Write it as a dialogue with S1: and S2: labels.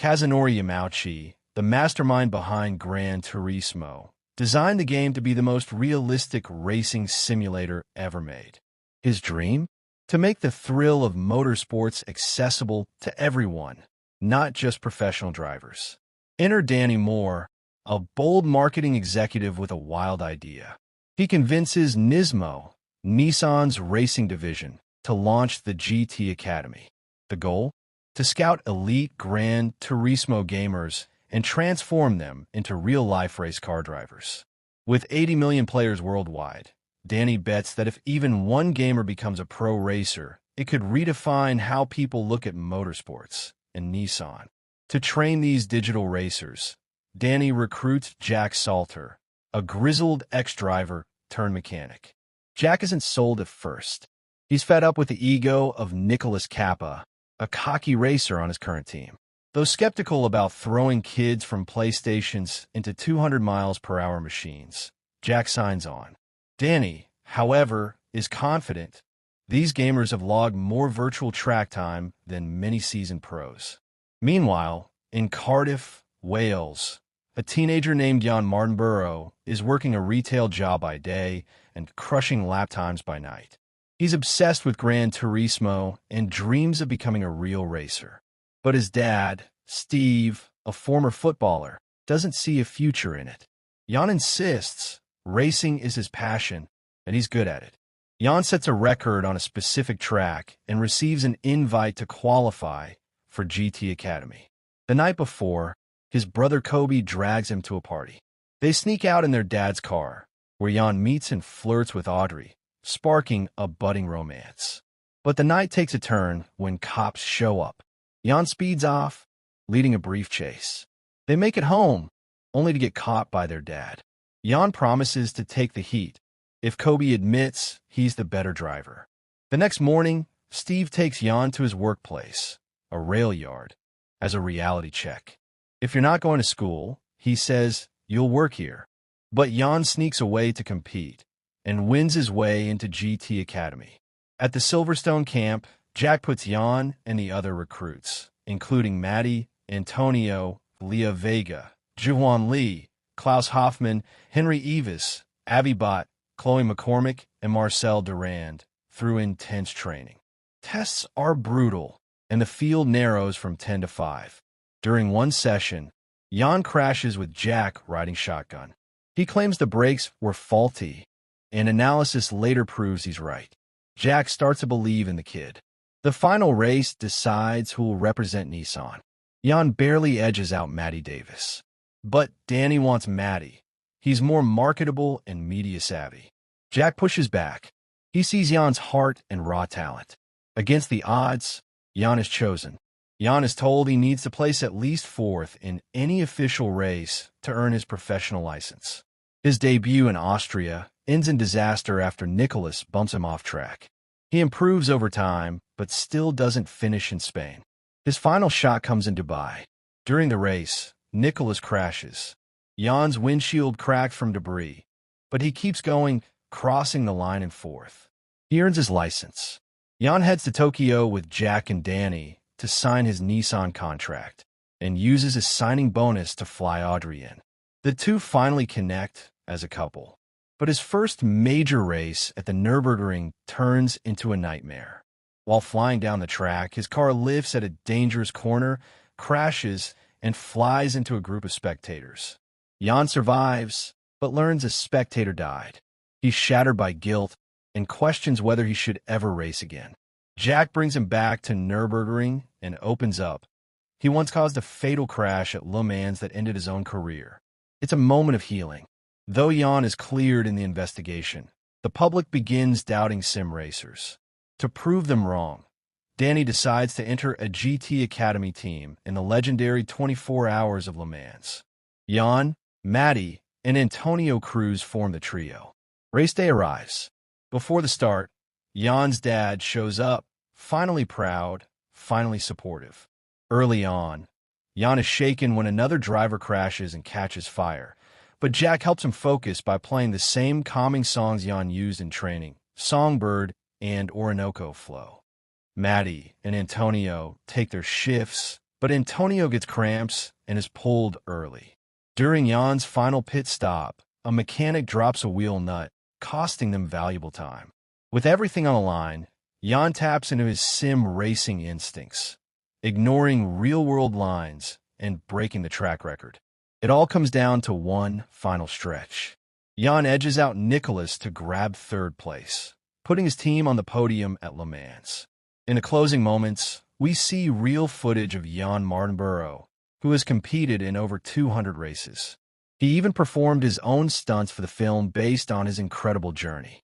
S1: Kazunori Yamauchi, the mastermind behind Gran Turismo, designed the game to be the most realistic racing simulator ever made. His dream? To make the thrill of motorsports accessible to everyone, not just professional drivers. Enter Danny Moore, a bold marketing executive with a wild idea. He convinces Nismo, Nissan's racing division, to launch the GT Academy. The goal? To scout elite Gran Turismo gamers and transform them into real-life race car drivers. With 80 million players worldwide, Danny bets that if even one gamer becomes a pro racer, it could redefine how people look at motorsports and Nissan. To train these digital racers, Danny recruits Jack Salter, a grizzled ex-driver turned mechanic. Jack isn't sold at first. He's fed up with the ego of Nicholas Kappa, a cocky racer on his current team. Though skeptical about throwing kids from PlayStations into 200 miles per hour machines, Jack signs on. Danny, however, is confident. These gamers have logged more virtual track time than many seasoned pros. Meanwhile, in Cardiff, Wales, a teenager named Jan Martinborough is working a retail job by day and crushing lap times by night. He's obsessed with Gran Turismo and dreams of becoming a real racer. But his dad, Steve, a former footballer, doesn't see a future in it. Jan insists racing is his passion, and he's good at it. Jan sets a record on a specific track and receives an invite to qualify for GT Academy. The night before, his brother Kobe drags him to a party. They sneak out in their dad's car, where Jan meets and flirts with Audrey, sparking a budding romance. But the night takes a turn when cops show up. Jan speeds off, leading a brief chase. They make it home, only to get caught by their dad. Jan promises to take the heat if Kobe admits he's the better driver. The next morning, Steve takes Jan to his workplace, a rail yard, as a reality check. If you're not going to school, he says, you'll work here. But Jan sneaks away to compete and wins his way into GT Academy. At the Silverstone camp, Jack puts Jan and the other recruits, including Maddie, Antonio, Leah Vega, Juwan Lee, Klaus Hoffman, Henry Evis, Avi Bott, Chloe McCormick, and Marcel Durand, through intense training. Tests are brutal, and the field narrows from 10 to 5. During one session, Jan crashes with Jack riding shotgun. He claims the brakes were faulty, and analysis later proves he's right. Jack starts to believe in the kid. The final race decides who will represent Nissan. Jan barely edges out Matty Davis. But Danny wants Matty. He's more marketable and media savvy. Jack pushes back. He sees Jan's heart and raw talent. Against the odds, Jan is chosen. Jan is told he needs to place at least 4th in any official race to earn his professional license. His debut in Austria ends in disaster after Nicholas bumps him off track. He improves over time, but still doesn't finish in Spain. His final shot comes in Dubai. During the race, Nicholas crashes. Jan's windshield cracked from debris, but he keeps going, crossing the line in 4th. He earns his license. Jan heads to Tokyo with Jack and Danny to sign his Nissan contract and uses his signing bonus to fly Audrey in. The two finally connect as a couple. But his first major race at the Nürburgring turns into a nightmare. While flying down the track, his car lifts at a dangerous corner, crashes, and flies into a group of spectators. Jan survives, but learns a spectator died. He's shattered by guilt and questions whether he should ever race again. Jack brings him back to Nürburgring and opens up. He once caused a fatal crash at Le Mans that ended his own career. It's a moment of healing. Though Jan is cleared in the investigation, the public begins doubting sim racers. To prove them wrong, Danny decides to enter a GT Academy team in the legendary 24 Hours of Le Mans. Jan, Matty, and Antonio Cruz form the trio. Race day arrives. Before the start, Jan's dad shows up, finally proud, finally supportive. Early on, Jan is shaken when another driver crashes and catches fire, but Jack helps him focus by playing the same calming songs Jan used in training, Songbird and Orinoco Flow. Matty and Antonio take their shifts, But Antonio gets cramps and is pulled early. During Jan's final pit stop, a mechanic drops a wheel nut, costing them valuable time. With everything on the line, Jan taps into his sim racing instincts, ignoring real-world lines and breaking the track record. It all comes down to one final stretch. Jan edges out Nicholas to grab third place, putting his team on the podium at Le Mans. In the closing moments, we see real footage of Jan Martinborough, who has competed in over 200 races. He even performed his own stunts for the film based on his incredible journey.